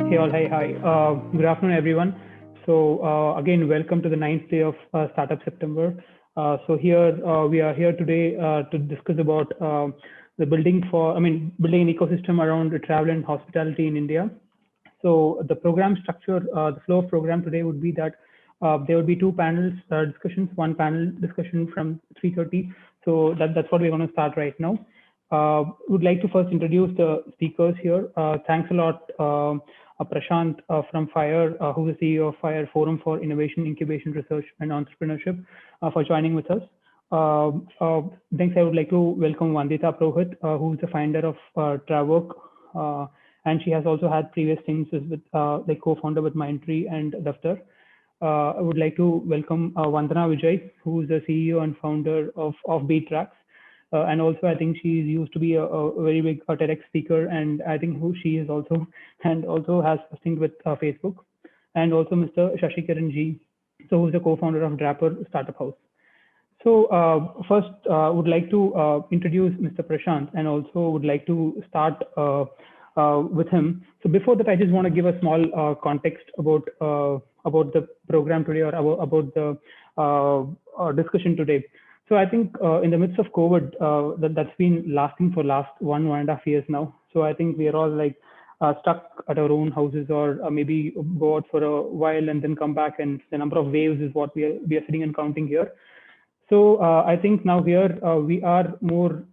Hey all, hi, hi. Good afternoon, everyone. Again, welcome to the ninth day of Startup September. We are here today to discuss about the building an ecosystem around travel and hospitality in India. So the program structure, the flow of program today would be that there would be two panels discussions, one panel discussion from 3:30. So that's what we're going to start right now. Would like to first introduce the speakers here. Thanks a lot, Prashant from FiiRE, who is the CEO of FiiRE Forum for Innovation, Incubation, Research, and Entrepreneurship, for joining with us. Next, I would like to welcome Vandita Purohit, who is the founder of Trawork, and she has also had previous things with like co-founder with Mindtree and Daftar. I would like to welcome Vandana Vijay, who is the CEO and founder of BeatTracks. And also, I think she used to be a very big TEDx speaker, and I think who she is also, and also has a stint with Facebook, and also Mr. Shashi Kiran ji, so who's the co-founder of Draper Startup House. So first, would like to introduce Mr. Prashant, and also would like to start with him. So before that, I just want to give a small context about the program today, or about the discussion today. So I think in the midst of COVID, that's been lasting for last 1.5 years now. So I think we are all like stuck at our own houses, or maybe go out for a while and then come back. And the number of waves is what we are sitting and counting here. So I think now here we are more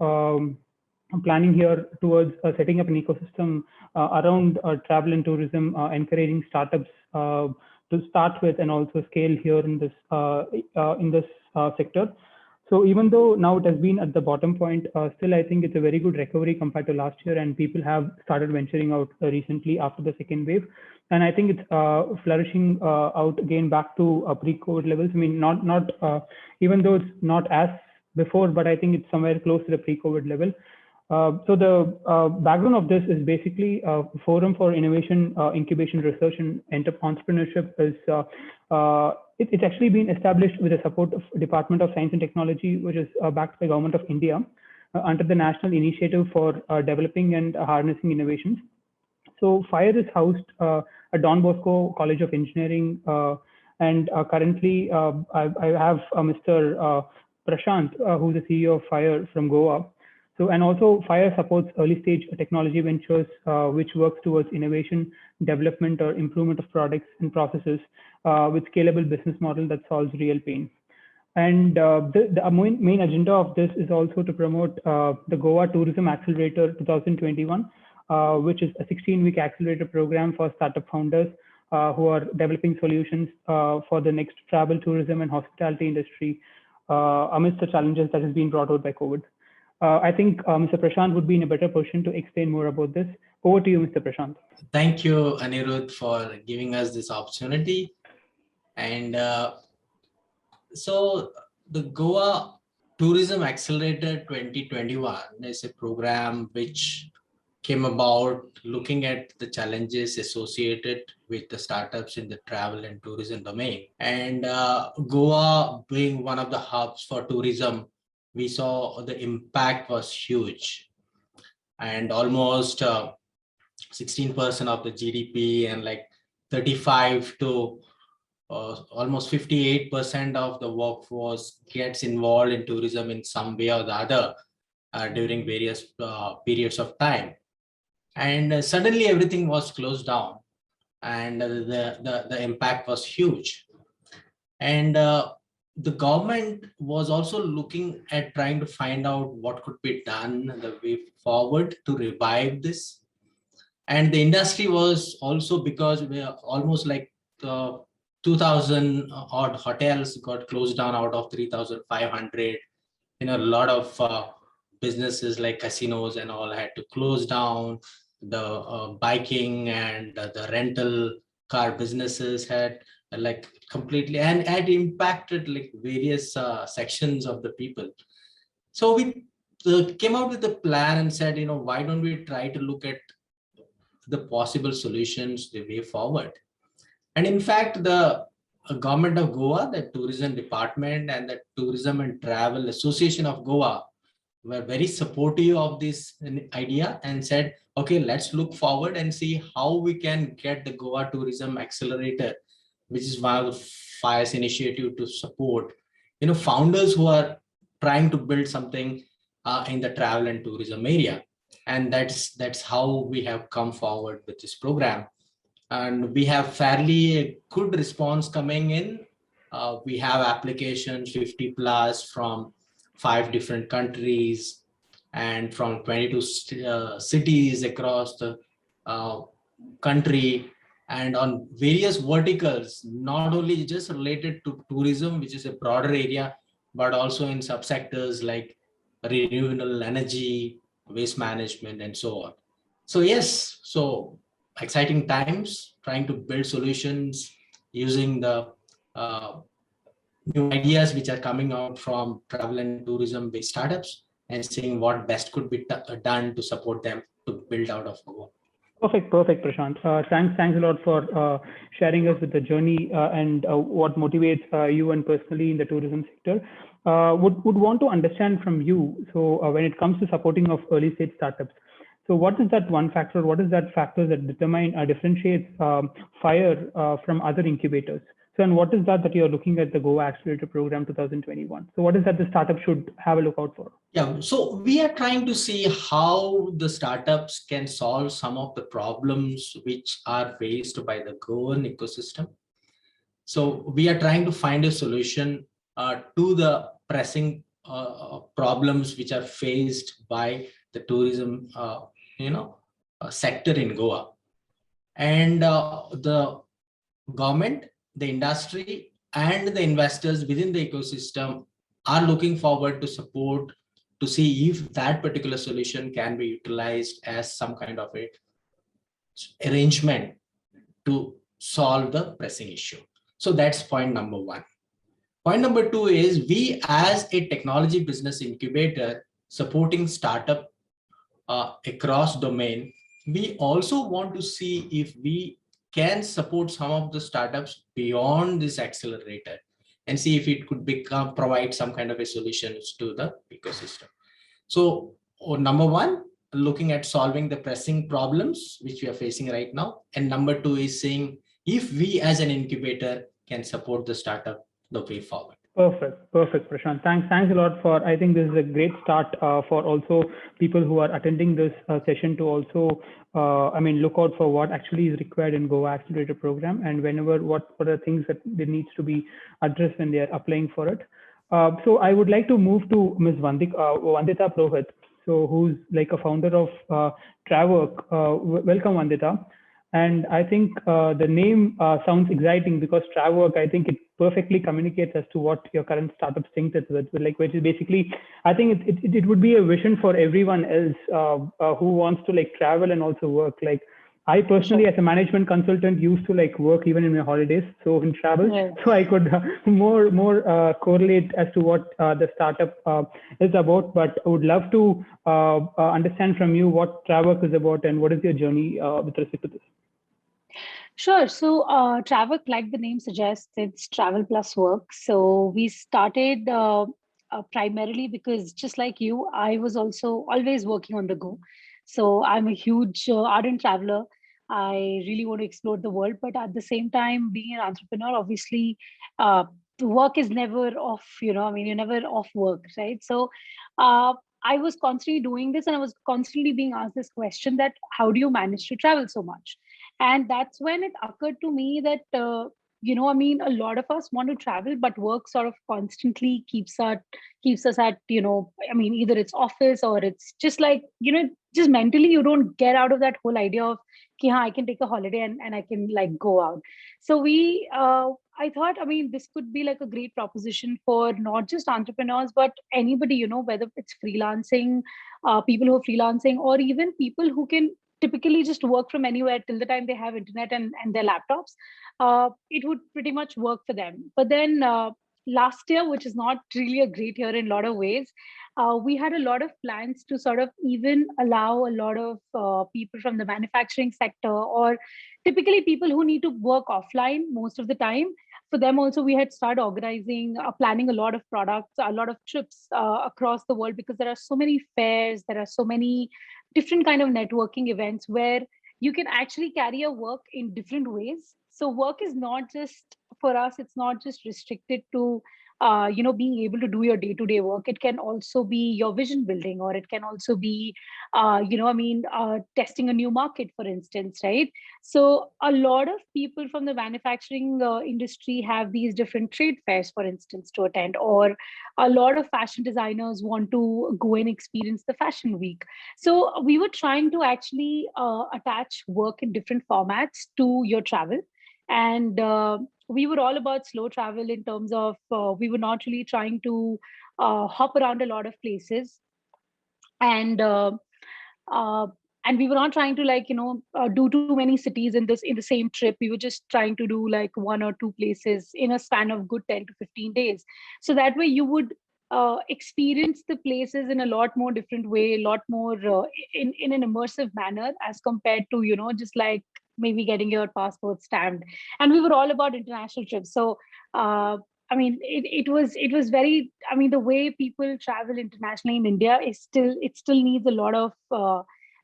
planning here towards setting up an ecosystem around travel and tourism, encouraging startups to start with and also scale here in this sector. So even though now it has been at the bottom point, still I think it's a very good recovery compared to last year, and people have started venturing out recently after the second wave. And I think it's flourishing out again back to pre-COVID levels. I mean, not even though it's not as before, but I think it's somewhere close to the pre-COVID level. So the background of this is basically a forum for innovation, incubation, research, and entrepreneurship. It's actually been established with the support of Department of Science and Technology, which is backed by Government of India under the National Initiative for Developing and Harnessing Innovations. So FiiRE is housed at Don Bosco College of Engineering, and currently I have Mr. Prashant, who's the CEO of FiiRE from Goa. So, and also FiiRE supports early stage technology ventures, which works towards innovation, development, or improvement of products and processes with scalable business model that solves real pain. And the main agenda of this is also to promote the Goa Tourism Accelerator 2021, which is a 16-week accelerator program for startup founders who are developing solutions for the next travel, tourism, and hospitality industry amidst the challenges that has been brought out by COVID. I think Mr. Prashant would be in a better position to explain more about this. Over to you, Mr. Prashant. Thank you, Anirudh, for giving us this opportunity. And so the Goa Tourism Accelerator 2021 is a program which came about looking at the challenges associated with the startups in the travel and tourism domain. And Goa being one of the hubs for tourism, we saw the impact was huge, and almost 16% of the GDP and like 35 to almost 58% of the workforce gets involved in tourism in some way or the other during various periods of time. And suddenly everything was closed down, and the impact was huge. And the government was also looking at trying to find out what could be done the way forward to revive this. And the industry was also, because we are almost like 2,000 odd hotels got closed down out of 3,500. You know, a lot of businesses like casinos and all had to close down. The biking and the rental car businesses had like completely, and had impacted like various sections of the people. So we came out with a plan and said, you know, why don't we try to look at the possible solutions, the way forward. And in fact, the government of Goa, the tourism department, and the Tourism and Travel Association of Goa were very supportive of this idea and said, okay, let's look forward and see how we can get the Goa Tourism Accelerator, which is one of the FiiRE's initiative to support, founders who are trying to build something in the travel and tourism area. And that's how we have come forward with this program. And we have fairly good response coming in. We have applications 50 plus from 5 different countries and from 22 cities across the uh, country, and on various verticals, not only just related to tourism, which is a broader area, but also in subsectors like renewable energy, waste management, and so on. So yes, so exciting times trying to build solutions using the uh, new ideas which are coming out from travel and tourism based startups, and seeing what best could be done to support them to build out of Goa. Perfect, Prashant. Thanks a lot for sharing us with the journey and what motivates you and personally in the tourism sector. Would want to understand from you. So when it comes to supporting of early stage startups, so what is that one factor? What is that factor that differentiates FiiRE from other incubators? So and what is that you're looking at the Goa Accelerator Program 2021? So what is that the startup should have a look out for? Yeah, so we are trying to see how the startups can solve some of the problems which are faced by the Goan ecosystem. So we are trying to find a solution to the pressing problems which are faced by the tourism, sector in Goa. And the government, the industry, and the investors within the ecosystem are looking forward to support to see if that particular solution can be utilized as some kind of a arrangement to solve the pressing issue. So that's point number one. Point number two is we as a technology business incubator supporting startup across domain, we also want to see if we can support some of the startups beyond this accelerator and see if it could provide some kind of a solutions to the ecosystem. So number one, looking at solving the pressing problems which we are facing right now. And number two is saying if we as an incubator can support the startup the way forward. Perfect, Prashant. Thanks a lot for. I think this is a great start for also people who are attending this session to also, look out for what actually is required in Goa Accelerator Program, and whenever what are the things that they needs to be addressed when they are applying for it. So I would like to move to Ms. Vandita Prohit, so who's like a founder of Trawork. Welcome, Vandita. And I think the name sounds exciting because Trawork, I think it perfectly communicates as to what your current startup thinks it's with, like, which is basically, I think it would be a vision for everyone else who wants to like travel and also work. Like I personally, as a management consultant, used to like work even in my holidays, so in travel, so I could more correlate as to what the startup is about. But I would love to understand from you what Trawork is about and what is your journey with respect to this. Sure. So, travel, like the name suggests, it's travel plus work. So, we started primarily because just like you, I was also always working on the go. So, I'm a huge ardent traveler. I really want to explore the world, but at the same time, being an entrepreneur, obviously, uh, the work is never off. You're never off work, right? So, uh, I was constantly doing this, and I was constantly being asked this question: that how do you manage to travel so much? And that's when it occurred to me that a lot of us want to travel, but work sort of constantly keeps us at either it's office or it's just like just mentally you don't get out of that whole idea of I can take a holiday and I can like go out. So I thought, this could be like a great proposition for not just entrepreneurs but anybody, whether it's freelancing, people who are freelancing, or even people who can typically just work from anywhere till the time they have internet and their laptops. It would pretty much work for them. But then last year, which is not really a great year in a lot of ways, we had a lot of plans to sort of even allow a lot of people from the manufacturing sector, or typically people who need to work offline most of the time, for them also, we had started organizing, planning a lot of products, a lot of trips across the world, because there are so many fairs, there are so many different kind of networking events where you can actually carry your work in different ways. So work is not just, for us, it's not just restricted to being able to do your day-to-day work. It can also be your vision building, or it can also be testing a new market, for instance, right? So a lot of people from the manufacturing industry have these different trade fairs, for instance, to attend, or a lot of fashion designers want to go and experience the fashion week. So we were trying to actually attach work in different formats to your travel. And we were all about slow travel, in terms of we were not really trying to hop around a lot of places. And uh, and we were not trying to, like, do too many cities in the same trip. We were just trying to do like one or two places in a span of good 10 to 15 days, so that way you would experience the places in a lot more different way, a lot more in an immersive manner, as compared to just like maybe getting your passport stamped. And we were all about international trips. So it was very, the way people travel internationally in India is still needs a lot of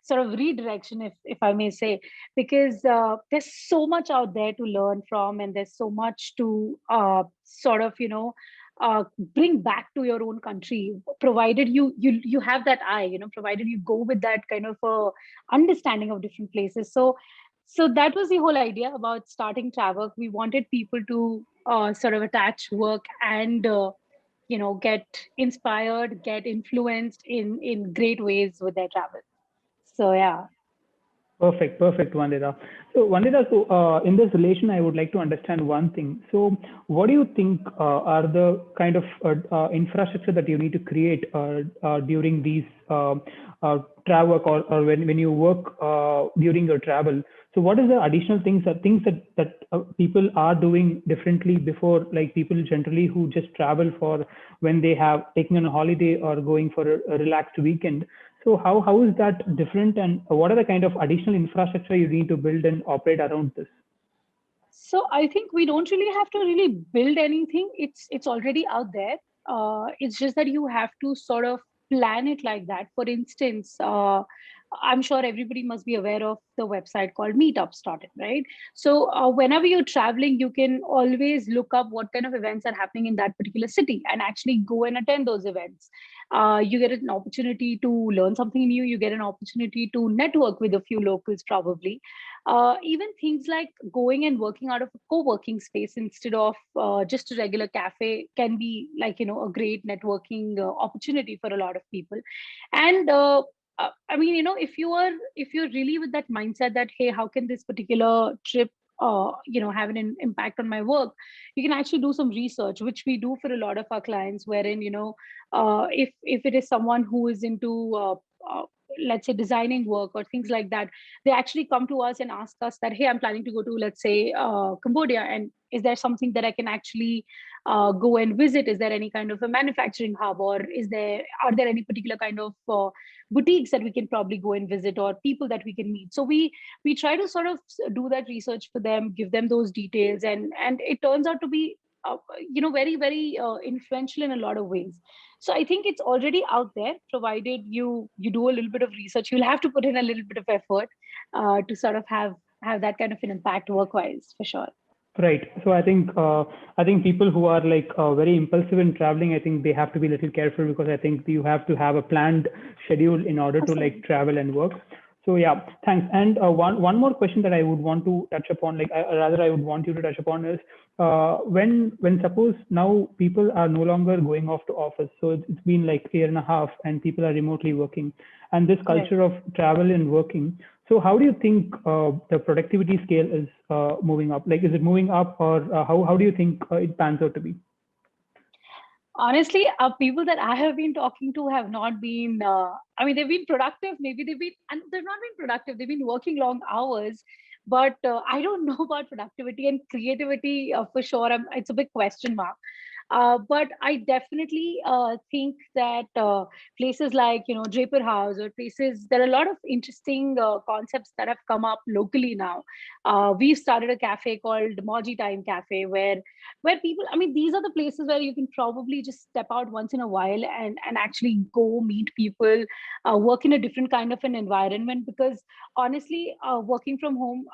sort of redirection, if I may say, because there's so much out there to learn from, and there's so much to sort of bring back to your own country, provided you have that eye, provided you go with that kind of understanding of different places. So that was the whole idea about starting Travel. We wanted people to sort of attach work and get inspired, get influenced in great ways with their travel. So yeah. Perfect, Vandana. So in this relation, I would like to understand one thing. So what do you think are the kind of infrastructure that you need to create during these travel, or when you work during your travel? So what is the additional things that people are doing differently before, like people generally who just travel for when they have taken a holiday or going for a relaxed weekend? So how is that different, and what are the kind of additional infrastructure you need to build and operate around this? So I think we don't really have to really build anything. It's already out there. It's just that you have to sort of plan it like that. For instance, I'm sure everybody must be aware of the website called meetups.in, right? So whenever you're traveling, you can always look up what kind of events are happening in that particular city and actually go and attend those events. You get an opportunity to learn something new. You get an opportunity to network with a few locals, probably. Even things like going and working out of a co-working space instead of just a regular cafe can be, like, a great networking opportunity for a lot of people. And if you're really with that mindset that, hey, how can this particular trip have an impact on my work, you can actually do some research, which we do for a lot of our clients, wherein if it is someone who is into let's say designing work or things like that, they actually come to us and ask us that, hey, I'm planning to go to, let's say, Cambodia, and is there something that I can actually go and visit? Is there any kind of a manufacturing hub, or are there any particular kind of boutiques that we can probably go and visit, or people that we can meet? So we try to sort of do that research for them, give them those details, and it turns out to be very, very influential in a lot of ways. So I think it's already out there, provided you do a little bit of research. You'll have to put in a little bit of effort to sort of have that kind of an impact work-wise, for sure. Right. So I think people who are like very impulsive in traveling, I think they have to be a little careful, because I think you have to have a planned schedule in order to like travel and work. So yeah, thanks. And one more question that I would want to touch upon, like rather I would want you to touch upon, is when suppose now people are no longer going off to office, so it's been like a year and a half, and people are remotely working, and this culture of travel and working. So how do you think the productivity scale is moving up? Like, is it moving up, or how do you think it pans out to be? Honestly, people that I have been talking to have not been, they've been productive. Maybe and they've not been productive. They've been working long hours, but I don't know about productivity and creativity for sure. It's a big question mark. But I definitely think that places like, Draper House, or places, there are a lot of interesting concepts that have come up locally now. We've started a cafe called Moji Time Cafe, where people, I mean, these are the places where you can probably just step out once in a while and actually go meet people, work in a different kind of an environment. Because honestly, working from home,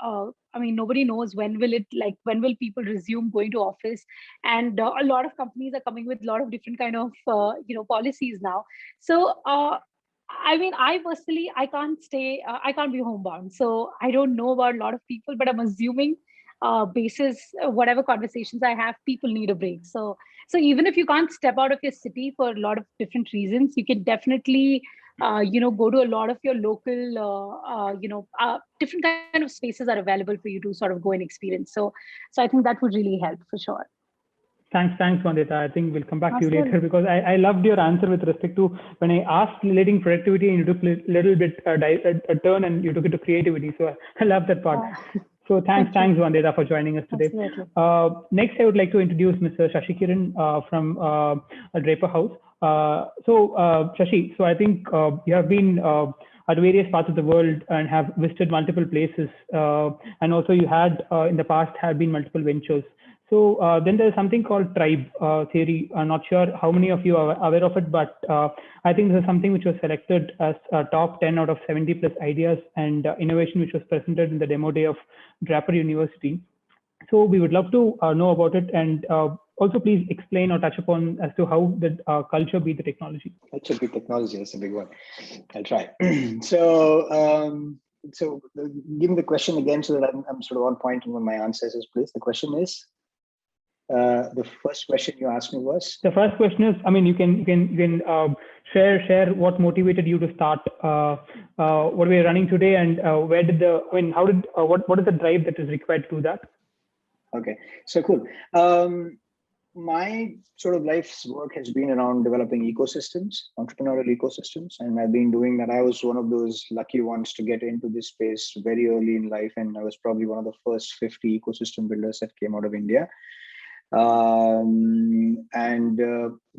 I mean, nobody knows when will people resume going to office, and a lot of companies are coming with a lot of different kind of policies now. So I mean, I personally, I can't be homebound, so I don't know about a lot of people, but I'm assuming basis whatever conversations I have, people need a break. So even if you can't step out of your city for a lot of different reasons, you can definitely go to a lot of your local different kind of spaces are available for you to sort of go and experience. So I think that would really help for sure. Thanks, Vandita. I think we'll come back to you Absolutely. later, because I loved your answer with respect to when I asked relating productivity and you took a little bit a turn and you took it to creativity. So I love that part. So thanks, Vandita, for joining us today. Absolutely. Next, I would like to introduce Mr. Shashi Kiran from Draper House. Shashi, so I think you have been at various parts of the world and have visited multiple places, and also you had in the past have been multiple ventures. So then there's something called tribe theory. I'm not sure how many of you are aware of it, but I think this is something which was selected as top 10 out of 70 plus ideas and innovation, which was presented in the demo day of Draper University. So we would love to know about it, and also please explain or touch upon as to how the culture beat the technology. Culture beat technology, that's a big one. I'll try. So give me the question again so that I'm sort of on point in my answers, please. The question is, the first question you asked me was? The first question is, I mean, you can share what motivated you to start what we're running today, and what is the drive that is required to do that? Okay, so cool. My sort of life's work has been around developing ecosystems, entrepreneurial ecosystems, and I've been doing that. I was one of those lucky ones to get into this space very early in life, and I was probably one of the first 50 ecosystem builders that came out of India. And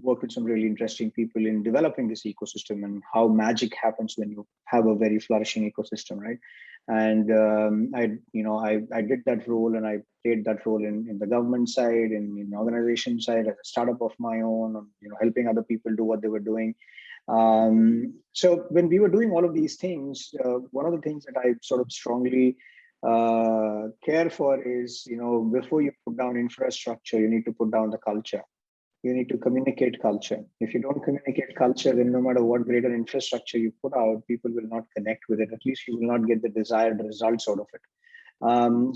worked with some really interesting people in developing this ecosystem and how magic happens when you have a very flourishing ecosystem, right? And I did that role, and I played that role in the government side, in the organization side, as a startup of my own, helping other people do what they were doing. So when we were doing all of these things, one of the things that I sort of strongly care for is, before you put down infrastructure, you need to put down the culture. You need to communicate culture. If you don't communicate culture, then no matter what greater infrastructure you put out, people will not connect with it. At least you will not get the desired results out of it.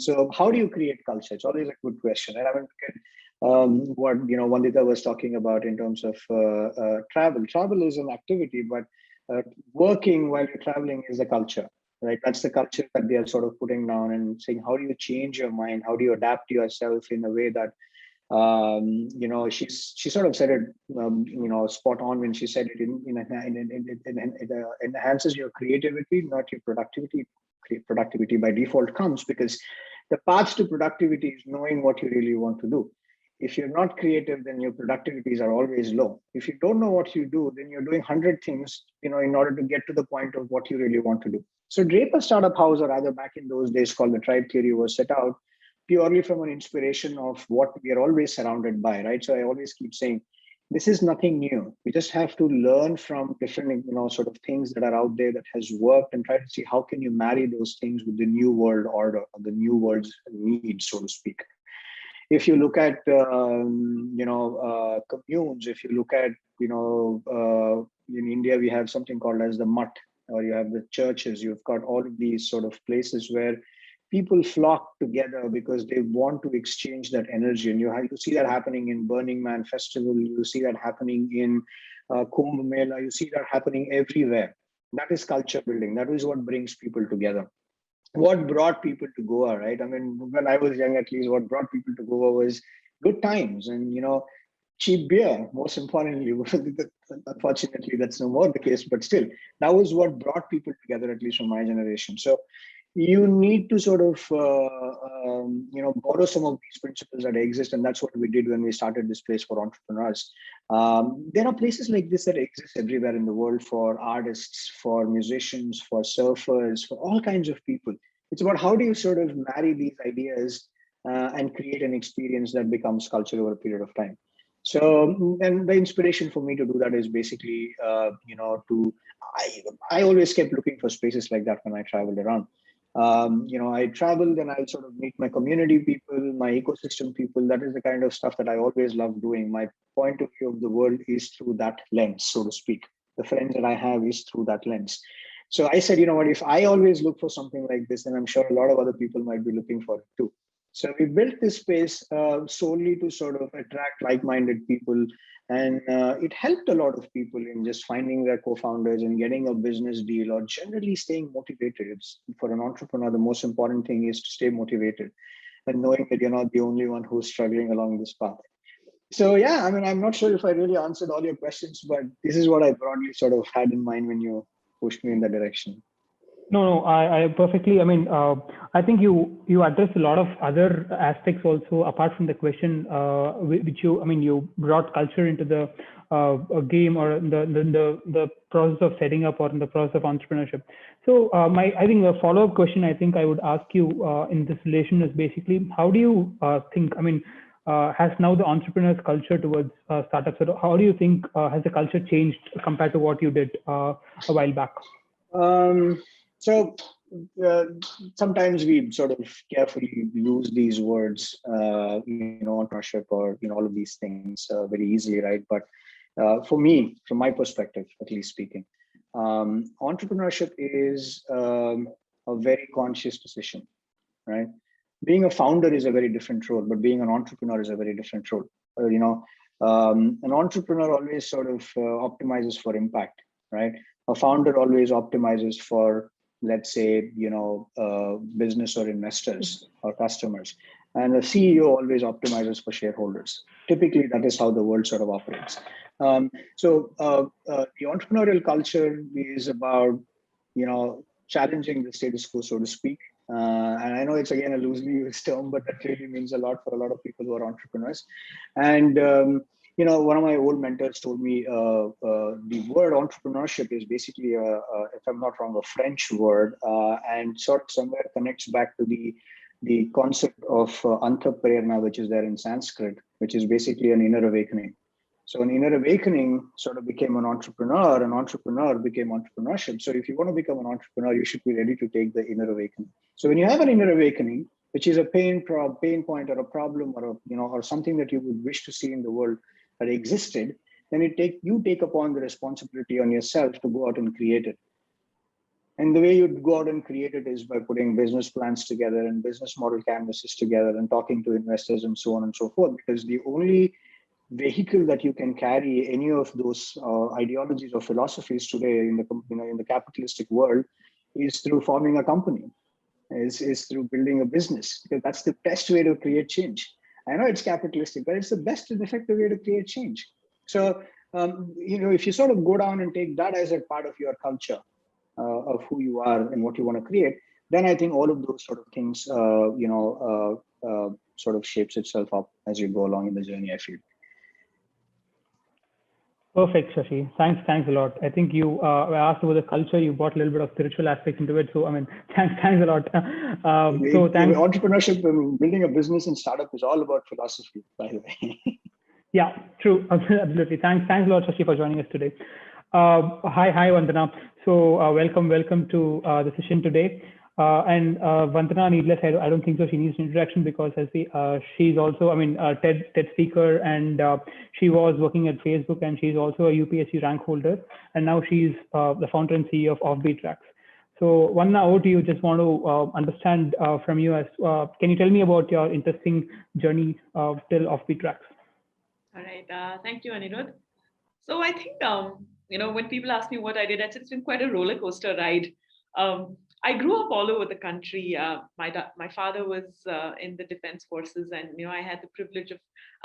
So how do you create culture? It's always a good question. And I mean, what Vandita was talking about in terms of travel. Travel is an activity, but working while you're traveling is a culture. Right, that's the culture that they are sort of putting down and saying, how do you change your mind? How do you adapt yourself in a way that, she sort of said it, spot on when she said it enhances your creativity, not your productivity. Productivity by default comes because the path to productivity is knowing what you really want to do. If you're not creative, then your productivities are always low. If you don't know what you do, then you're doing 100 things, in order to get to the point of what you really want to do. So Draper Startup House, or rather back in those days called the Tribe Theory, was set out purely from an inspiration of what we are always surrounded by, right? So I always keep saying, this is nothing new. We just have to learn from different, sort of things that are out there that has worked and try to see how can you marry those things with the new world order, or the new world's needs, so to speak. If you look at, communes, if you look at, in India, we have something called as the mutt, or you have the churches. You've got all of these sort of places where people flock together because they want to exchange that energy. And you see that happening in Burning Man Festival. You see that happening in Kumbh Mela. You see that happening everywhere. That is culture building. That is what brings people together. What brought people to Goa, right? I mean, when I was young, at least, what brought people to Goa was good times and, cheap beer, most importantly. Unfortunately, that's no more the case, but still, that was what brought people together, at least from my generation. So, you need to sort of, borrow some of these principles that exist. And that's what we did when we started this place for entrepreneurs. There are places like this that exist everywhere in the world for artists, for musicians, for surfers, for all kinds of people. It's about how do you sort of marry these ideas and create an experience that becomes culture over a period of time. So, and the inspiration for me to do that is basically, I always kept looking for spaces like that when I traveled around. I traveled and I sort of meet my community people, my ecosystem people. That is the kind of stuff that I always love doing. My point of view of the world is through that lens, so to speak. The friends that I have is through that lens. So I said, you know what, if I always look for something like this, then I'm sure a lot of other people might be looking for it too. So we built this space solely to sort of attract like-minded people. And it helped a lot of people in just finding their co-founders and getting a business deal or generally staying motivated. For an entrepreneur, the most important thing is to stay motivated and knowing that you're not the only one who's struggling along this path. So yeah, I mean, I'm not sure if I really answered all your questions, but this is what I broadly sort of had in mind when you pushed me in that direction. No, I perfectly. I mean, I think you addressed a lot of other aspects also apart from the question, which you brought culture into the game or the process of setting up or in the process of entrepreneurship. So I think the follow-up question I think I would ask you in this relation is basically, how do you think? I mean, has now the entrepreneur's culture towards startups? How do you think has the culture changed compared to what you did a while back? So sometimes we sort of carefully use these words, entrepreneurship or all of these things very easily, right? But for me, from my perspective, at least speaking, entrepreneurship is a very conscious decision, right? Being a founder is a very different role, but being an entrepreneur is a very different role. An entrepreneur always sort of optimizes for impact, right? A founder always optimizes for, let's say, business or investors or customers. And a CEO always optimizes for shareholders. Typically, that is how the world sort of operates. So the entrepreneurial culture is about, challenging the status quo, so to speak. And I know it's again a loosely used term, but that really means a lot for a lot of people who are entrepreneurs. And one of my old mentors told me the word entrepreneurship is basically, if I'm not wrong, a French word, and sort of somewhere connects back to the concept of antaprerna, which is there in Sanskrit, which is basically an inner awakening. So an inner awakening sort of became an entrepreneur became entrepreneurship. So if you want to become an entrepreneur, you should be ready to take the inner awakening. So when you have an inner awakening, which is a pain point or a problem or something that you would wish to see in the world that existed, then you take upon the responsibility on yourself to go out and create it. And the way you go out and create it is by putting business plans together and business model canvases together and talking to investors and so on and so forth, because the only vehicle that you can carry any of those ideologies or philosophies today in the capitalistic world is through forming a company, is through building a business, because that's the best way to create change. I know it's capitalistic, but it's the best and effective way to create change. So if you sort of go down and take that as a part of your culture of who you are and what you want to create, then I think all of those sort of things sort of shapes itself up as you go along in the journey, I feel. Perfect, Shashi. Thanks a lot. I think you asked about the culture. You brought a little bit of spiritual aspects into it. So I mean, thanks a lot. So thanks. Entrepreneurship, building a business and startup is all about philosophy, by the way. Yeah, true. Absolutely. Thanks a lot, Shashi, for joining us today. Hi, Vandana. So welcome to the session today. And Vandana, needless, I don't think so she needs an introduction, because she's also, TED speaker, and she was working at Facebook, and she's also a UPSC rank holder, and now she's the founder and CEO of Offbeat Tracks. So Vandana, over to you. Just want to understand from you, can you tell me about your interesting journey till Offbeat Tracks? All right. Thank you, Anirudh. So I think, when people ask me what I did, it's been quite a roller coaster ride. I grew up all over the country. My father was in the defense forces, and I had the privilege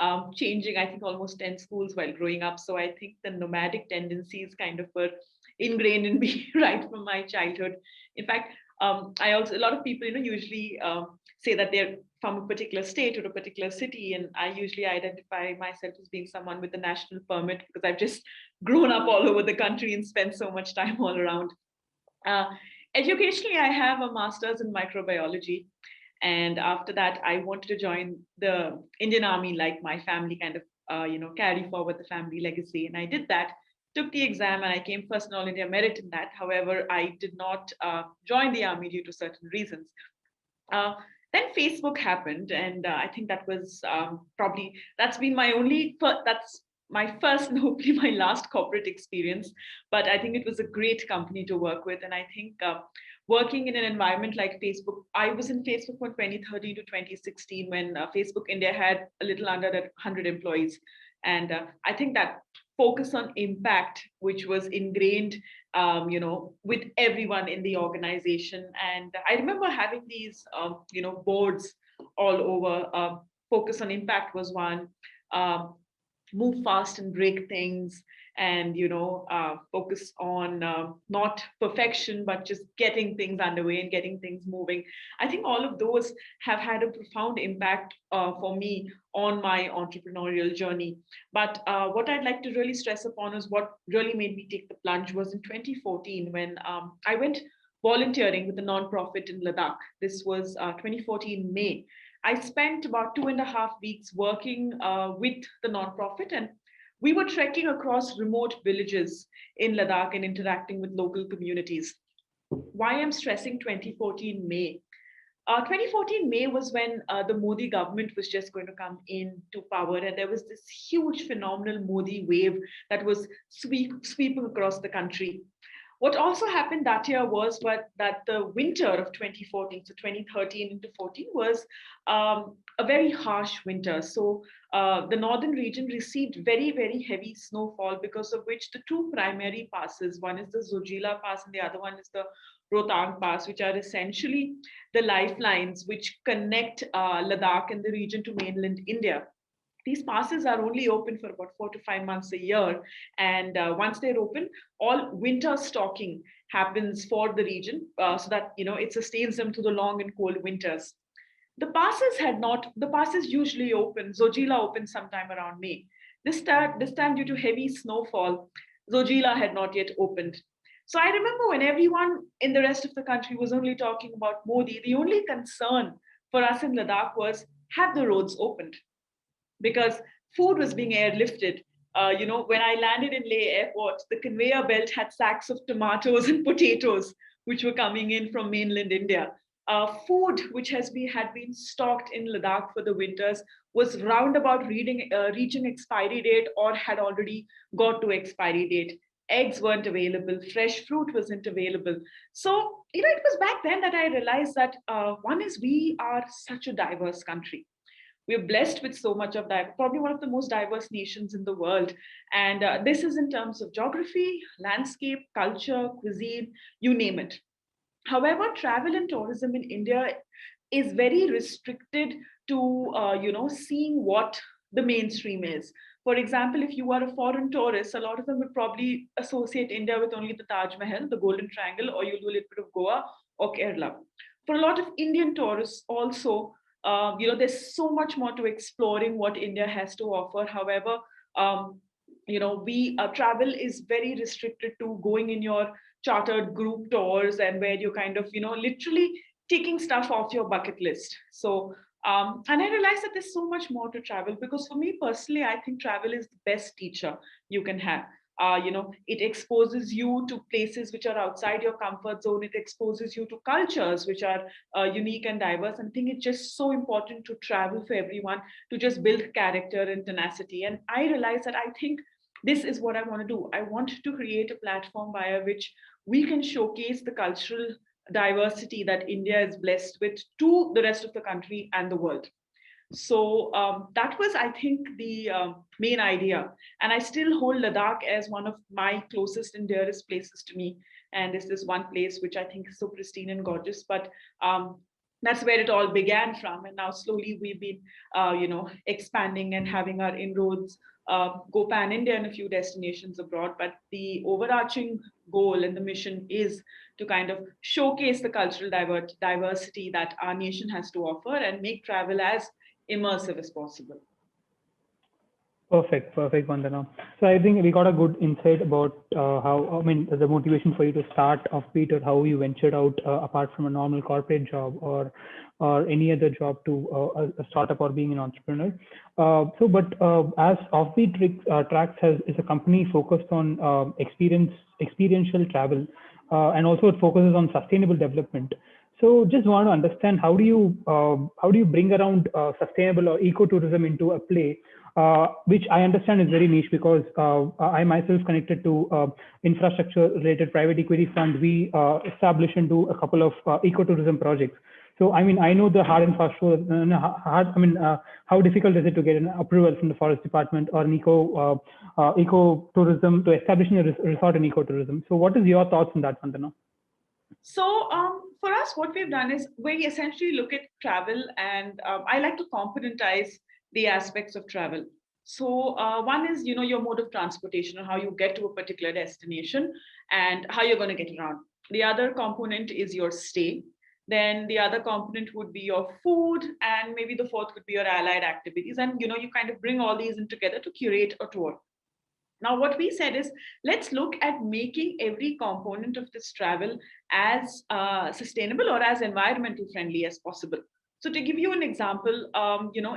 of changing, I think, almost 10 schools while growing up. So I think the nomadic tendencies kind of were ingrained in me right from my childhood. In fact, a lot of people, usually say that they're from a particular state or a particular city, and I usually identify myself as being someone with a national permit because I've just grown up all over the country and spent so much time all around. Uh, Educationally, I have a master's in microbiology. And after that, I wanted to join the Indian Army, like my family kind of, carry forward the family legacy. And I did that, took the exam, and I came first in All India merit in that. However, I did not join the army due to certain reasons. Uh, then Facebook happened, and I think that was that's been my only, that's my first and hopefully my last corporate experience. But I think it was a great company to work with. And I think working in an environment like Facebook, I was in Facebook from 2013 to 2016 when Facebook India had a little under 100 employees. And I think that focus on impact, which was ingrained, with everyone in the organization. And I remember having these, boards all over. Focus on impact was one. Move fast and break things, and focus on not perfection but just getting things underway and getting things moving. I think all of those have had a profound impact for me on my entrepreneurial journey. But what I'd like to really stress upon is what really made me take the plunge was in 2014 when I went volunteering with a nonprofit in Ladakh. This was 2014 May. I spent about 2.5 weeks working with the nonprofit, and we were trekking across remote villages in Ladakh and interacting with local communities. Why I'm stressing 2014 May? 2014 May was when the Modi government was just going to come into power, and there was this huge, phenomenal Modi wave that was sweeping across the country. What also happened that year was that the winter of 2014, so 2013 into 14, was a very harsh winter. So the northern region received very, very heavy snowfall, because of which the two primary passes, one is the Zojila Pass and the other one is the Rohtang Pass, which are essentially the lifelines which connect Ladakh and the region to mainland India. These passes are only open for about 4 to 5 months a year. And once they're open, all winter stocking happens for the region so that, it sustains them through the long and cold winters. The passes usually open, Zojila opens sometime around May. This time due to heavy snowfall, Zojila had not yet opened. So I remember when everyone in the rest of the country was only talking about Modi, the only concern for us in Ladakh was, have the roads opened? Because food was being airlifted. When I landed in Leh Airport, the conveyor belt had sacks of tomatoes and potatoes, which were coming in from mainland India. Food, which had been stocked in Ladakh for the winters, was roundabout reaching expiry date or had already got to expiry date. Eggs weren't available. Fresh fruit wasn't available. So, it was back then that I realized that one is, we are such a diverse country. We're blessed with so much of that, probably one of the most diverse nations in the world. And this is in terms of geography, landscape, culture, cuisine, you name it. However, travel and tourism in India is very restricted to, seeing what the mainstream is. For example, if you are a foreign tourist, a lot of them would probably associate India with only the Taj Mahal, the Golden Triangle, or you'll do a little bit of Goa or Kerala. For a lot of Indian tourists also, there's so much more to exploring what India has to offer. However, we travel is very restricted to going in your chartered group tours and where you're kind of, literally taking stuff off your bucket list. So, and I realized that there's so much more to travel, because for me personally, I think travel is the best teacher you can have. It exposes you to places which are outside your comfort zone. It exposes you to cultures which are unique and diverse. And I think it's just so important to travel for everyone, to just build character and tenacity. And I realized that I think this is what I want to do. I want to create a platform via which we can showcase the cultural diversity that India is blessed with to the rest of the country and the world. So that was, I think, the main idea. And I still hold Ladakh as one of my closest and dearest places to me. And this is one place which I think is so pristine and gorgeous. But that's where it all began from. And now slowly we've been, expanding and having our inroads go pan-India in a few destinations abroad, but the overarching goal and the mission is to kind of showcase the cultural diversity that our nation has to offer and make travel as immersive as possible. Perfect, Vandana. So I think we got a good insight about how, I mean, the motivation for you to start Offbeat, or how you ventured out apart from a normal corporate job or any other job to a startup or being an entrepreneur. But as Offbeat Tracks is a company focused on experiential travel, and also it focuses on sustainable development. So just want to understand, how do you bring around sustainable or ecotourism into a play, which I understand is very niche, because I myself connected to infrastructure related private equity fund. We establish and do a couple of ecotourism projects. So I mean, I know the hard and fast rule. How difficult is it to get an approval from the forest department or an ecotourism to establishing a resort in ecotourism? So what is your thoughts on that, Vandana? So for us, what we've done is we essentially look at travel, and I like to componentize the aspects of travel. So one is, your mode of transportation, or how you get to a particular destination and how you're going to get around. The other component is your stay. Then the other component would be your food, and maybe the fourth would be your allied activities. And, you kind of bring all these in together to curate a tour. Now, what we said is, let's look at making every component of this travel as sustainable or as environmental friendly as possible. So to give you an example,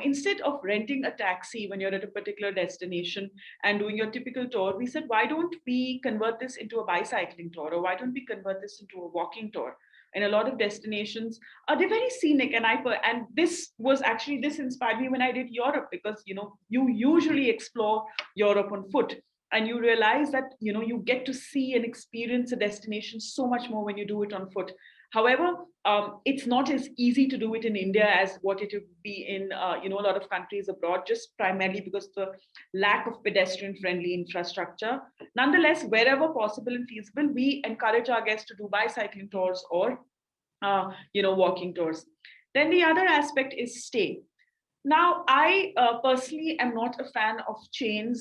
instead of renting a taxi when you're at a particular destination and doing your typical tour, we said, why don't we convert this into a bicycling tour, or why don't we convert this into a walking tour? In a lot of destinations, they're very scenic, and this inspired me when I did Europe, because you usually explore Europe on foot, and you realize that you get to see and experience a destination so much more when you do it on foot. However, it's not as easy to do it in India as what it would be in a lot of countries abroad, just primarily because the lack of pedestrian-friendly infrastructure. Nonetheless, wherever possible and feasible, we encourage our guests to do bicycling tours or walking tours. Then the other aspect is stay. Now, I personally am not a fan of chain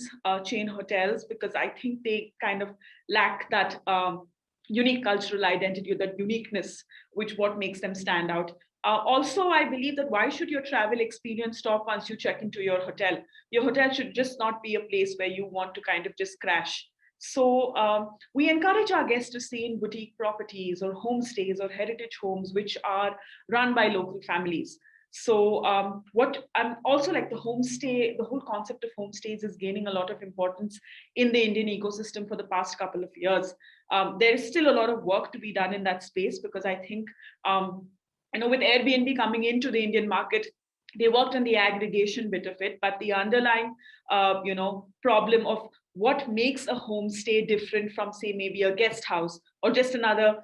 hotels, because I think they kind of lack that unique cultural identity, or that uniqueness, which what makes them stand out. Also, I believe that why should your travel experience stop once you check into your hotel? Your hotel should just not be a place where you want to kind of just crash. So we encourage our guests to stay in boutique properties or homestays or heritage homes, which are run by local families. So what I'm also like the homestay, the whole concept of homestays is gaining a lot of importance in the Indian ecosystem for the past couple of years. There is still a lot of work to be done in that space, because I think, with Airbnb coming into the Indian market, they worked on the aggregation bit of it, but the underlying, problem of what makes a homestay different from, say, maybe a guest house or just another,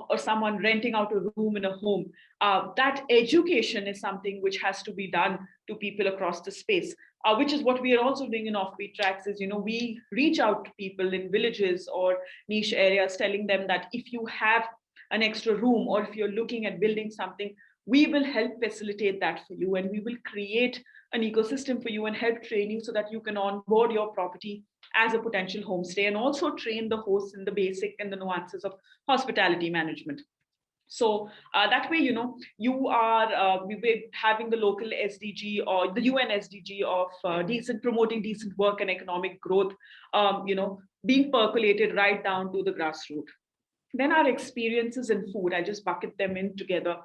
or someone renting out a room in a home. That education is something which has to be done to people across the space, which is what we are also doing in Offbeat Tracks is, we reach out to people in villages or niche areas, telling them that if you have an extra room, or if you're looking at building something, we will help facilitate that for you, and we will create an ecosystem for you and help train you so that you can onboard your property as a potential homestay, and also train the hosts in the basic and the nuances of hospitality management. So that way, you are we're having the local SDG or the UN SDG of promoting decent work and economic growth, being percolated right down to the grassroots. Then our experiences in food, I just bucket them in together.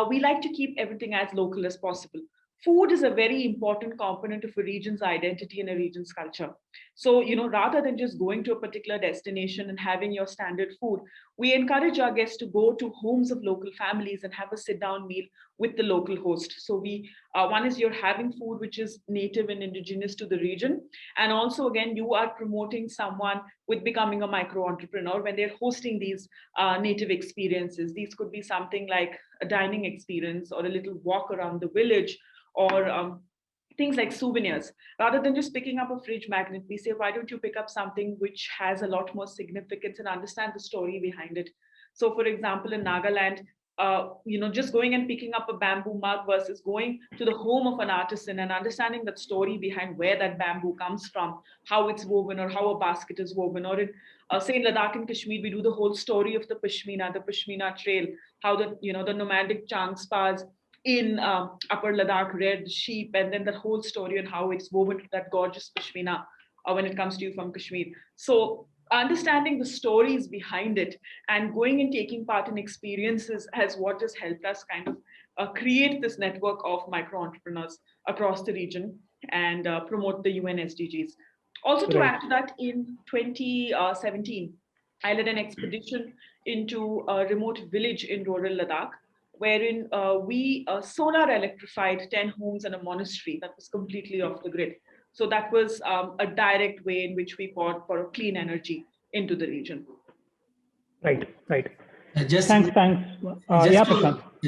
We like to keep everything as local as possible. Food is a very important component of a region's identity and a region's culture. So, rather than just going to a particular destination and having your standard food, we encourage our guests to go to homes of local families and have a sit-down meal with the local host. So one is you're having food which is native and indigenous to the region. And also, again, you are promoting someone with becoming a micro-entrepreneur when they're hosting these native experiences. These could be something like a dining experience or a little walk around the village, or things like souvenirs. Rather than just picking up a fridge magnet, we say, why don't you pick up something which has a lot more significance and understand the story behind it? So, for example, in Nagaland, just going and picking up a bamboo mug versus going to the home of an artisan and understanding that story behind where that bamboo comes from, how it's woven or how a basket is woven. Or in, say in Ladakh and Kashmir, we do the whole story of the Pashmina Trail, how the nomadic Changspas in Upper Ladakh reared sheep, and then that whole story on how it's woven to that gorgeous Pashmina when it comes to you from Kashmir. So understanding the stories behind it and going and taking part in experiences has what has helped us kind of create this network of micro entrepreneurs across the region and promote the UN SDGs. Also, to add to that, in 2017, I led an expedition into a remote village in rural Ladakh, wherein we solar electrified 10 homes and a monastery that was completely off the grid. So that was a direct way in which we poured for clean energy into the region. Right. Just, thanks.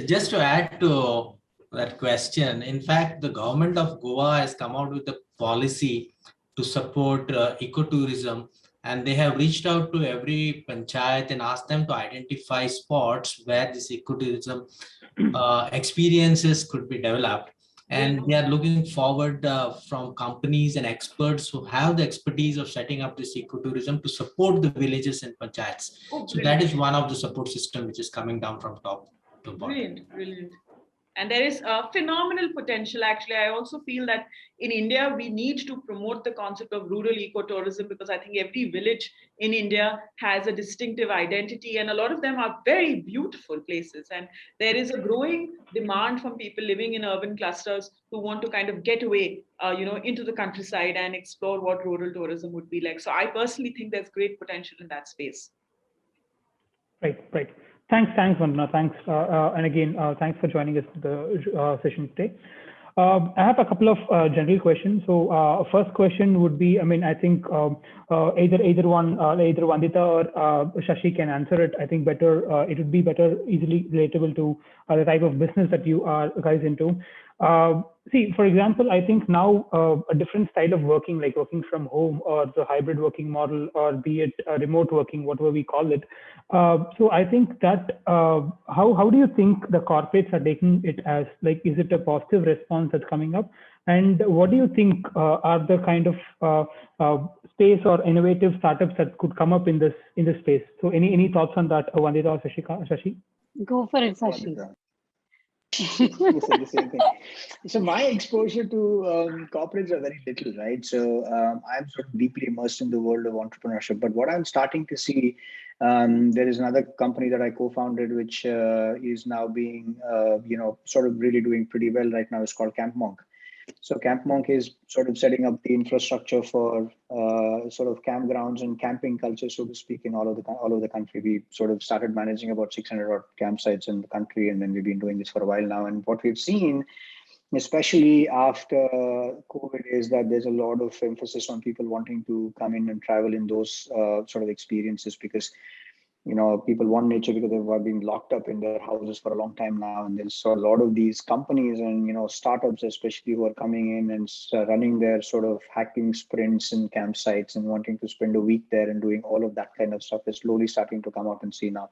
Just to add to that question, in fact, the government of Goa has come out with a policy to support ecotourism, and they have reached out to every panchayat and asked them to identify spots where this ecotourism experiences could be developed. And they are looking forward from companies and experts who have the expertise of setting up this ecotourism to support the villages and panchayats. So that is one of the support system which is coming down from top to bottom. Brilliant. And there is a phenomenal potential. Actually, I also feel that in India, we need to promote the concept of rural ecotourism, because I think every village in India has a distinctive identity, and a lot of them are very beautiful places. And there is a growing demand from people living in urban clusters who want to kind of get away, into the countryside and explore what rural tourism would be like. So I personally think there's great potential in that space. Right. Thanks, Vandana. Thanks, and again, thanks for joining us for the session today. I have a couple of general questions. So, first question would be, I think either Vandita or Shashi can answer it. I think better it would be better easily relatable to the type of business that you are guys into. See, for example, I think now a different style of working, like working from home or the hybrid working model, or be it remote working, whatever we call it. So I think that how do you think the corporates are taking it as? Like, is it a positive response that's coming up? And what do you think are the kind of space or innovative startups that could come up in this space? So any thoughts on that, Vandita or Shashi? Go for it, Shashi. You said the same thing. So my exposure to corporates are very little, right? So I'm sort of deeply immersed in the world of entrepreneurship. But what I'm starting to see, there is another company that I co-founded, which is now being, sort of really doing pretty well right now. It's called Camp Monk. So Camp Monk is sort of setting up the infrastructure for sort of campgrounds and camping culture, so to speak, in all over the country. We sort of started managing about 600 odd campsites in the country, and then we've been doing this for a while now. And what we've seen, especially after COVID, is that there's a lot of emphasis on people wanting to come in and travel in those sort of experiences, because people want nature because they've been locked up in their houses for a long time now. And there's a lot of these companies and, startups, especially, who are coming in and running their sort of hacking sprints in campsites and wanting to spend a week there and doing all of that kind of stuff is slowly starting to come out and see now.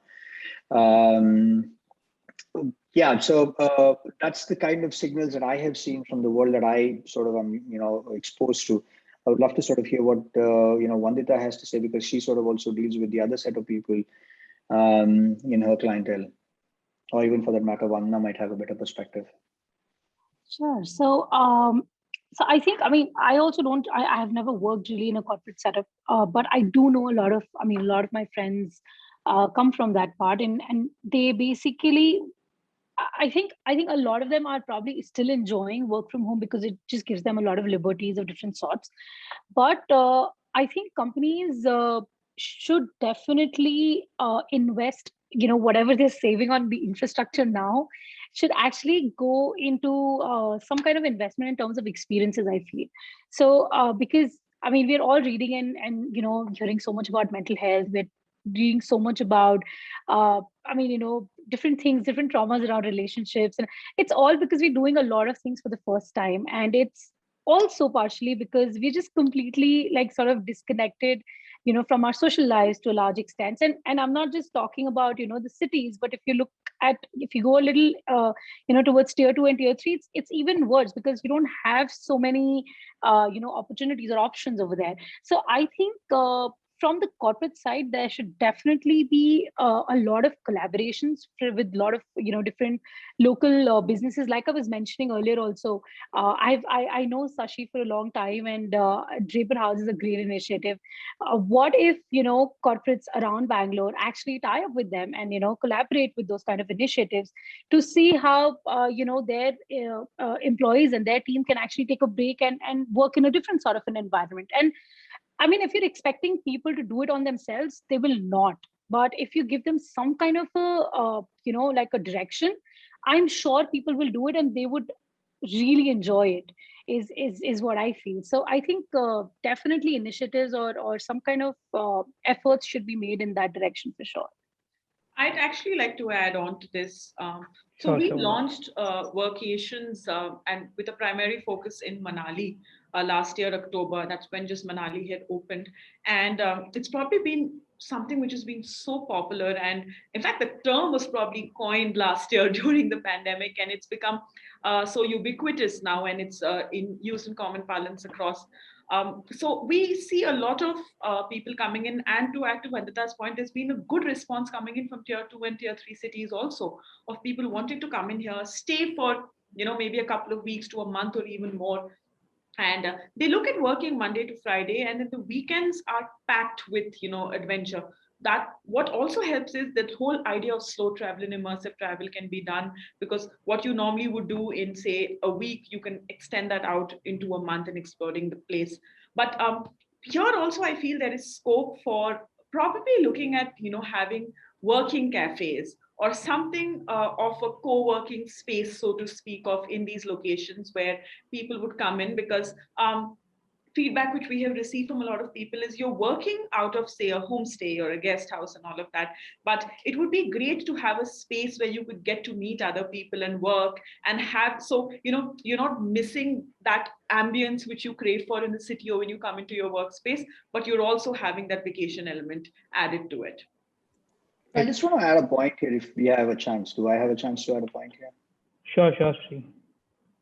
So that's the kind of signals that I have seen from the world that I sort of am, exposed to. I would love to sort of hear what Vandita has to say, because she sort of also deals with the other set of people in her clientele, or even for that matter, Vandana might have a better perspective. Sure. So, so I think, I also don't. I have never worked really in a corporate setup, but I do know a lot of my friends come from that part, and they basically. I think a lot of them are probably still enjoying work from home because it just gives them a lot of liberties of different sorts. But I think companies should definitely invest, whatever they're saving on the infrastructure now, should actually go into some kind of investment in terms of experiences, I feel. So because we're all reading and hearing so much about mental health. We're reading so much about different things, different traumas around relationships, and it's all because we're doing a lot of things for the first time. And it's also partially because we're just completely sort of disconnected from our social lives to a large extent. And I'm not just talking about, the cities, but if you go a little, towards tier 2 and tier 3, it's even worse because you don't have so many, opportunities or options over there. So I think, from the corporate side, there should definitely be a lot of collaborations with a lot of different local businesses. Like I was mentioning earlier, also, I know Sashi for a long time, and Draper House is a great initiative. What if corporates around Bangalore actually tie up with them and collaborate with those kind of initiatives to see how their employees and their team can actually take a break and work in a different sort of an environment. And I mean, if you're expecting people to do it on themselves, they will not. But if you give them some kind of a, like a direction, I'm sure people will do it and they would really enjoy it. Is what I feel. So I think definitely initiatives or some kind of efforts should be made in that direction for sure. I'd actually like to add on to this. So Sure, we sure. launched workations and with a primary focus in Manali last year, October. That's when just Manali had opened. And it's probably been something which has been so popular. And in fact, the term was probably coined last year during the pandemic, and it's become so ubiquitous now, and it's used in common parlance across. So we see a lot of people coming in, and to add to Vandita's point, there's been a good response coming in from tier 2 and tier 3 cities also, of people wanting to come in here, stay for maybe a couple of weeks to a month or even more. And they look at working Monday to Friday, and then the weekends are packed with adventure. That what also helps is that whole idea of slow travel and immersive travel can be done, because what you normally would do in say a week, you can extend that out into a month and exploring the place. But here also I feel there is scope for probably looking at having working cafes or something of a co-working space, so to speak, of in these locations where people would come in, because feedback which we have received from a lot of people is you're working out of say a homestay or a guest house and all of that, but it would be great to have a space where you could get to meet other people and work and have, so you're not missing that ambience which you crave for in the city or when you come into your workspace, but you're also having that vacation element added to it. I just want to add a point here if we have a chance. Do I have a chance to add a point here? Sure, Sri.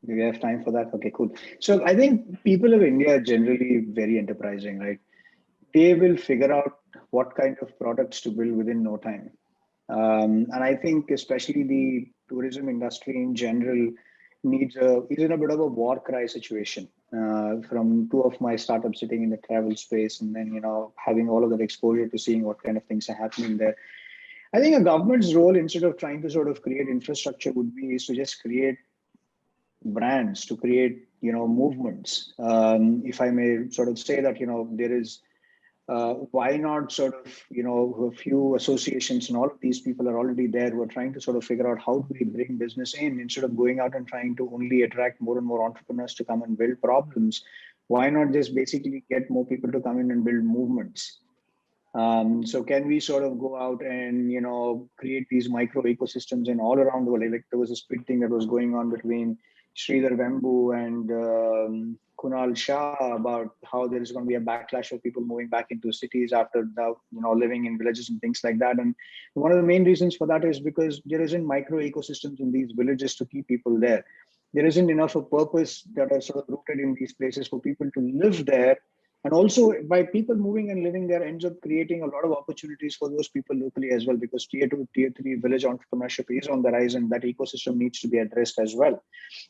Do we have time for that? Okay, cool. So I think people of India are generally very enterprising, right? They will figure out what kind of products to build within no time. And I think especially the tourism industry in general is in a bit of a war cry situation. From two of my startups sitting in the travel space, and then having all of that exposure to seeing what kind of things are happening there. I think a government's role, instead of trying to sort of create infrastructure, would be is to just create brands, to create movements. If I may sort of say that there is why not sort of a few associations, and all of these people are already there who are trying to sort of figure out how do we bring business in, instead of going out and trying to only attract more and more entrepreneurs to come and build problems. Why not just basically get more people to come in and build movements? So can we sort of go out and create these micro ecosystems in all around the world? Like there was a big thing that was going on between Sridhar Vembu and Kunal Shah about how there is going to be a backlash of people moving back into cities after living in villages and things like that. And one of the main reasons for that is because there isn't micro ecosystems in these villages to keep people there. There isn't enough of purpose that are sort of rooted in these places for people to live there. And also by people moving and living there ends up creating a lot of opportunities for those people locally as well, because tier 2, tier 3 village entrepreneurship is on the rise, and that ecosystem needs to be addressed as well.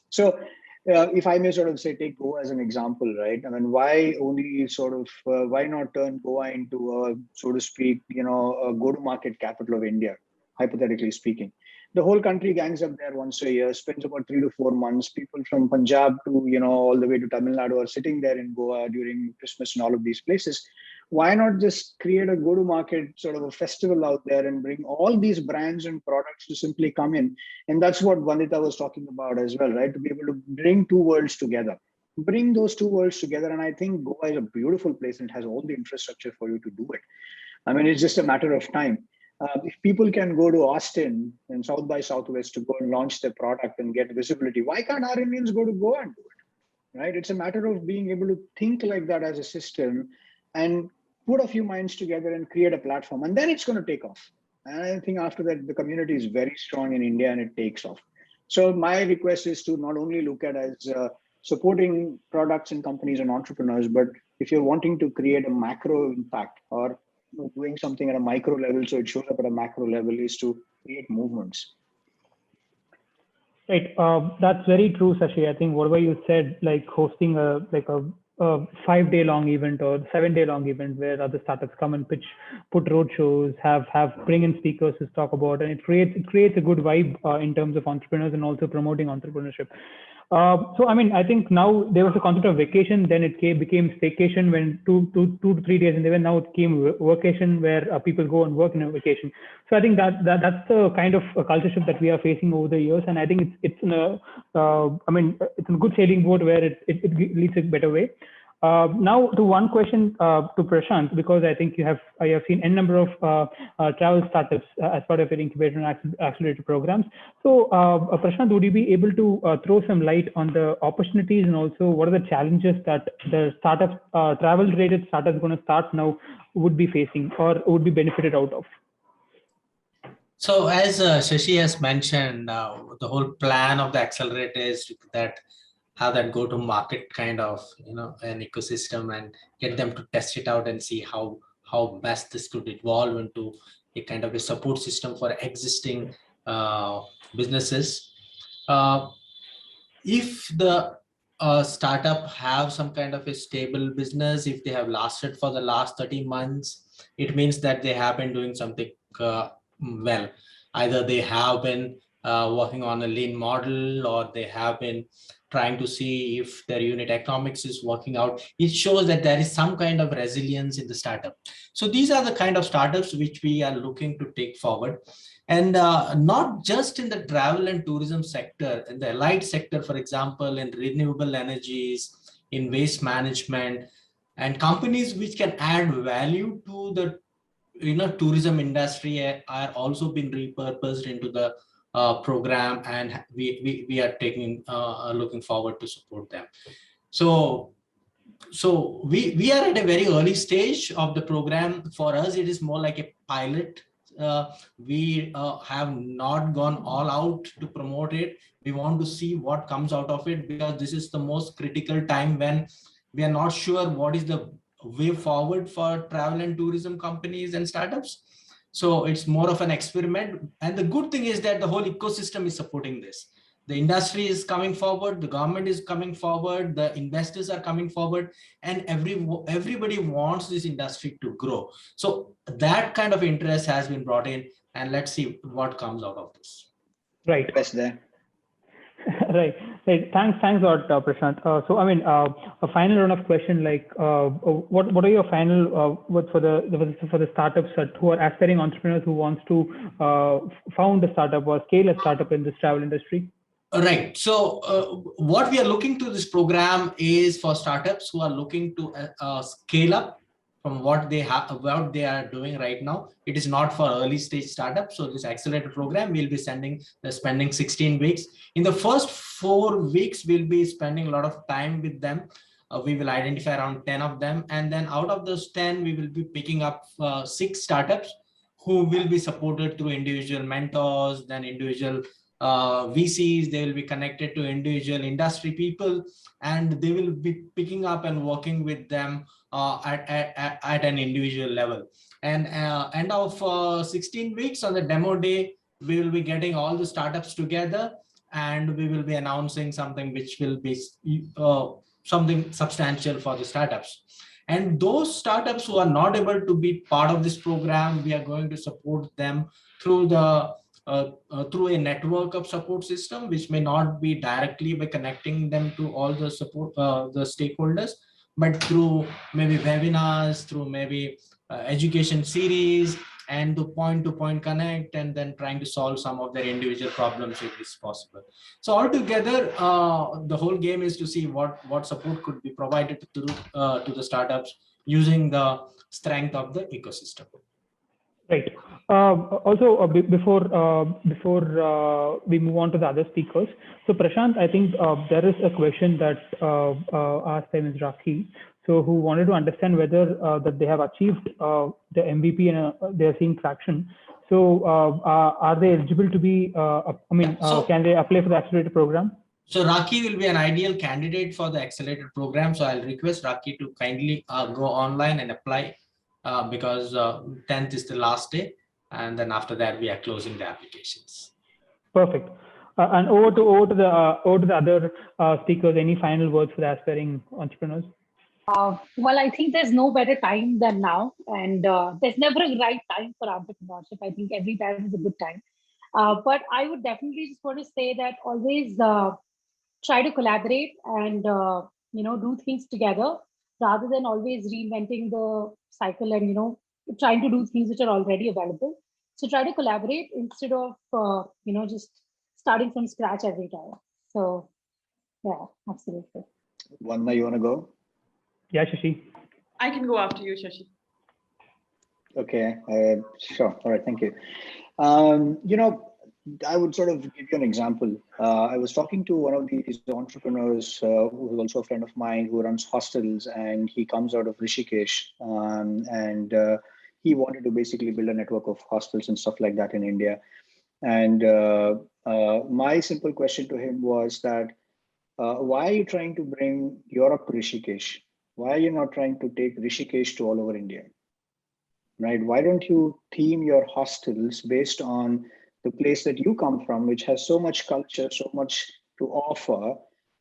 So if I may sort of say, take Goa as an example, right? I mean, why only sort of, why not turn Goa into a, so to speak, a go-to-market capital of India, hypothetically speaking? The whole country gangs up there once a year, spends about 3 to 4 months. People from Punjab to, all the way to Tamil Nadu are sitting there in Goa during Christmas and all of these places. Why not just create a go-to-market sort of a festival out there and bring all these brands and products to simply come in? And that's what Vandita was talking about as well, right? To be able to bring two worlds together. Bring those two worlds together. And I think Goa is a beautiful place and it has all the infrastructure for you to do it. I mean, it's just a matter of time. If people can go to Austin and South by Southwest to go and launch their product and get visibility, why can't our Indians go to Goa and do it, right? It's a matter of being able to think like that as a system and put a few minds together and create a platform, and then it's going to take off. And I think after that, the community is very strong in India and it takes off. So my request is to not only look at as supporting products and companies and entrepreneurs, but if you're wanting to create a macro impact or doing something at a micro level, so it shows up at a macro level, is to create movements. Right. That's very true, Shashi. I think whatever you said, like hosting a 5-day long event or 7-day long event where other startups come and pitch, put roadshows, bring in speakers to talk about, and it creates a good vibe in terms of entrepreneurs and also promoting entrepreneurship. So I mean, I think now there was a concept of vacation, then it became staycation when 2 to 3 days, and then now it came workation where people go and work in a vacation. So I think that's the kind of culture shift that we are facing over the years, and I think it's in it's a good sailing boat where it leads a better way. Now to one question to Prashant, because I think you have seen n number of travel startups as part of your Incubator and Accelerator programs. So Prashant, would you be able to throw some light on the opportunities and also what are the challenges that the startups, travel related startups going to start now would be facing or would be benefited out of? So as Shashi has mentioned, the whole plan of the accelerator is that how that go to market kind of, an ecosystem and get them to test it out and see how best this could evolve into a kind of a support system for existing businesses. If the startup have some kind of a stable business, if they have lasted for the last 30 months, it means that they have been doing something well. Either they have been working on a lean model, or they have been trying to see if their unit economics is working out. It shows that there is some kind of resilience in the startup. So these are the kind of startups which we are looking to take forward. And not just in the travel and tourism sector, in the allied sector, for example, in renewable energies, in waste management, and companies which can add value to the tourism industry are also been repurposed into the program, and we are taking looking forward to support them. So we are at a very early stage of the program. For us, it is more like a pilot. We have not gone all out to promote it. We want to see what comes out of it, because this is the most critical time when we are not sure what is the way forward for travel and tourism companies and startups. So it's more of an experiment. And the good thing is that the whole ecosystem is supporting this. The industry is coming forward, the government is coming forward, the investors are coming forward, and everybody wants this industry to grow. So that kind of interest has been brought in, and let's see what comes out of this. Right. Yes, there. Right. Thanks a lot, Prashant. So, I mean, a final round of question, like, what are your final words for the startups who are aspiring entrepreneurs who wants to found a startup or scale a startup in this travel industry? Right. So what we are looking to this program is for startups who are looking to scale up from what they are doing right now. It is not for early stage startups. So this accelerator program will be spending 16 weeks. In the first 4 weeks, we'll be spending a lot of time with them. We will identify around 10 of them. And then out of those 10, we will be picking up 6 startups who will be supported through individual mentors, then individual VCs. They will be connected to individual industry people, and they will be picking up and working with them at an individual level. And end of 16 weeks on the demo day, we will be getting all the startups together, and we will be announcing something which will be something substantial for the startups. And those startups who are not able to be part of this program, we are going to support them through the through a network of support system, which may not be directly by connecting them to all the support the stakeholders, but through maybe webinars, through maybe education series, and to point connect, and then trying to solve some of their individual problems if it's possible. So altogether, the whole game is to see what support could be provided to the startups using the strength of the ecosystem. Right. Also, before we move on to the other speakers, so Prashant, I think there is a question that asked by Ms. Rakhi. So who wanted to understand whether that they have achieved the MVP and they are seeing traction. So are they eligible to be, can they apply for the accelerator program? So Raki will be an ideal candidate for the accelerated program. So I'll request Raki to kindly go online and apply because 10th is the last day. And then after that, we are closing the applications. Perfect. And over to the other speakers. Any final words for the aspiring entrepreneurs? Well, I think there's no better time than now, and there's never a right time for entrepreneurship. I think every time is a good time. But I would definitely just want to say that always try to collaborate and do things together rather than always reinventing the cycle and trying to do things which are already available. So try to collaborate instead of just starting from scratch every time. So yeah, absolutely. Vandana, you want to go? Yeah, Shashi. I can go after you, Shashi. Okay, sure. All right, thank you. I would sort of give you an example. I was talking to one of these entrepreneurs who is also a friend of mine who runs hostels, and he comes out of Rishikesh, and he wanted to basically build a network of hostels and stuff like that in India. And my simple question to him was that, why are you trying to bring Europe to Rishikesh? Why are you not trying to take Rishikesh to all over India? Right? Why don't you theme your hostels based on the place that you come from, which has so much culture, so much to offer?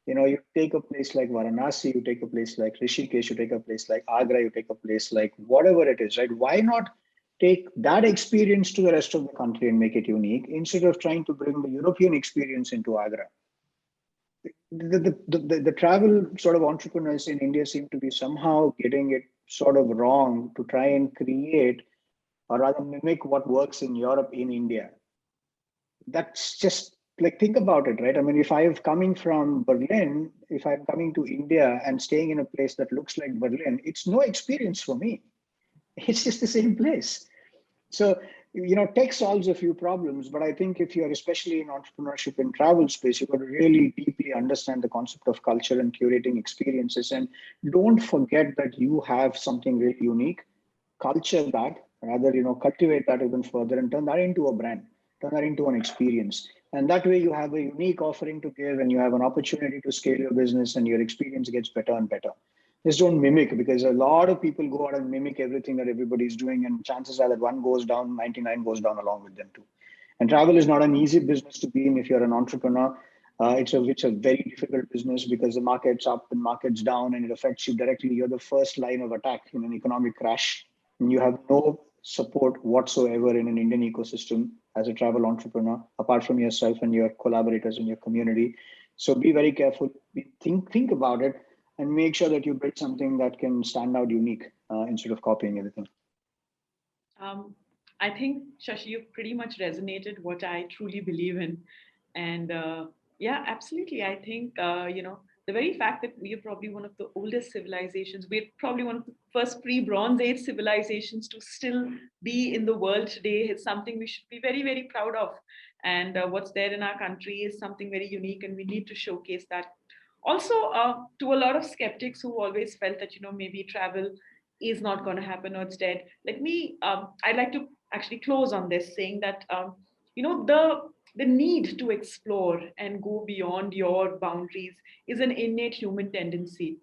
You take a place like Varanasi, you take a place like Rishikesh, you take a place like Agra, you take a place like whatever it is, right? Why not take that experience to the rest of the country and make it unique instead of trying to bring the European experience into Agra? The travel sort of entrepreneurs in India seem to be somehow getting it sort of wrong to try and create or rather mimic what works in Europe in India. That's just like, think about it, right? I mean, if I'm coming from Berlin, if I'm coming to India and staying in a place that looks like Berlin, it's no experience for me. It's just the same place. So, tech solves a few problems, but I think if you're especially in entrepreneurship and travel space, you've got to really deeply understand the concept of culture and curating experiences. And don't forget that you have something really unique. Culture that, rather, cultivate that even further and turn that into a brand, turn that into an experience. And that way you have a unique offering to give and you have an opportunity to scale your business and your experience gets better and better. Just don't mimic, because a lot of people go out and mimic everything that everybody's doing, and chances are that one goes down, 99 goes down along with them too. And travel is not an easy business to be in if you're an entrepreneur. It's a very difficult business because the market's up and market's down, and it affects you directly. You're the first line of attack in an economic crash, and you have no support whatsoever in an Indian ecosystem as a travel entrepreneur, apart from yourself and your collaborators in your community. So be very careful. Think about it, and make sure that you build something that can stand out unique instead of copying everything. I think, Shashi, you've pretty much resonated what I truly believe in. And yeah, absolutely. I think, the very fact that we are probably one of the oldest civilizations, we're probably one of the first pre-Bronze Age civilizations to still be in the world today is something we should be very, very proud of. And what's there in our country is something very unique, and we need to showcase that. Also, to a lot of skeptics who always felt that, maybe travel is not going to happen or it's dead. I'd like to actually close on this saying that, the need to explore and go beyond your boundaries is an innate human tendency.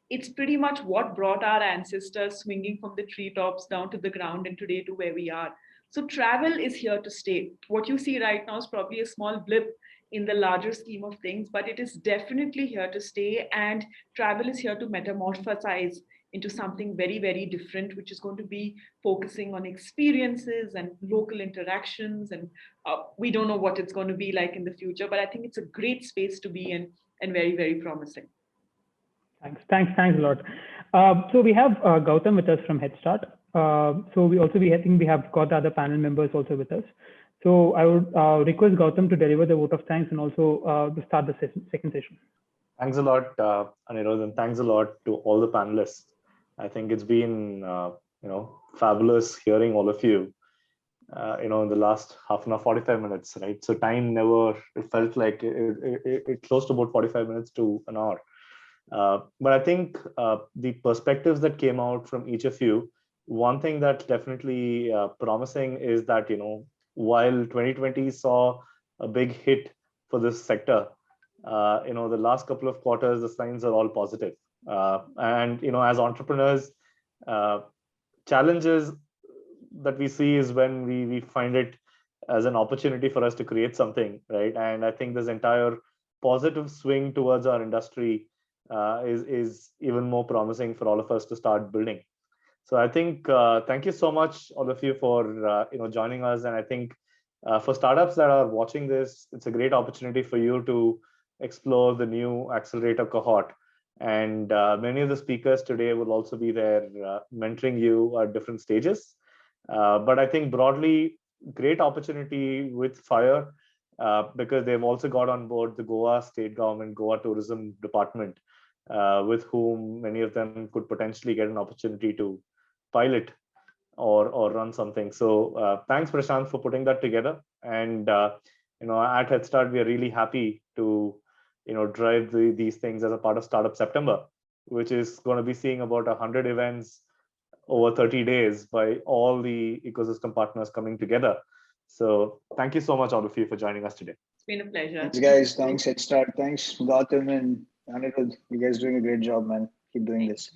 It's pretty much what brought our ancestors swinging from the treetops down to the ground and today to where we are. So travel is here to stay. What you see right now is probably a small blip in the larger scheme of things, but it is definitely here to stay. And travel is here to metamorphosize into something very, very different, which is going to be focusing on experiences and local interactions. And we don't know what it's going to be like in the future, but I think it's a great space to be in and very, very promising. Thanks a lot. So we have Gautam with us from Headstart. I think we have got the other panel members also with us. So I would request Gautam to deliver the vote of thanks and also to start the second session. Thanks a lot, Anirudh, and thanks a lot to all the panelists. I think it's been, fabulous hearing all of you, in the last half an hour, 45 minutes, right? So time never, it felt like it close to about 45 minutes to an hour. But I think the perspectives that came out from each of you, one thing that's definitely promising is that, while 2020 saw a big hit for this sector, the last couple of quarters, the signs are all positive. And, as entrepreneurs, challenges that we see is when we find it as an opportunity for us to create something, right? And I think this entire positive swing towards our industry is even more promising for all of us to start building. So I think thank you so much, all of you, for joining us. And I think for startups that are watching this, it's a great opportunity for you to explore the new accelerator cohort. And many of the speakers today will also be there mentoring you at different stages. But I think broadly, great opportunity with FiiRE because they've also got on board the Goa state government, Goa Tourism Department, with whom many of them could potentially get an opportunity to pilot or run something. So thanks, Prashant, for putting that together. And at Headstart, we are really happy to drive these things as a part of Startup September, which is going to be seeing about 100 events over 30 days by all the ecosystem partners coming together. So thank you so much, all of you, for joining us today. It's been a pleasure. Thanks, guys. Thanks, Headstart. Thanks, Gautam and Anirudh. You guys doing a great job, man. Keep doing this.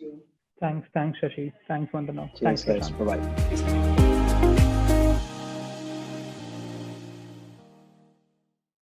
Thanks, Shashi. Thanks, Vandana. Cheers, Thanks, guys. Bye-bye.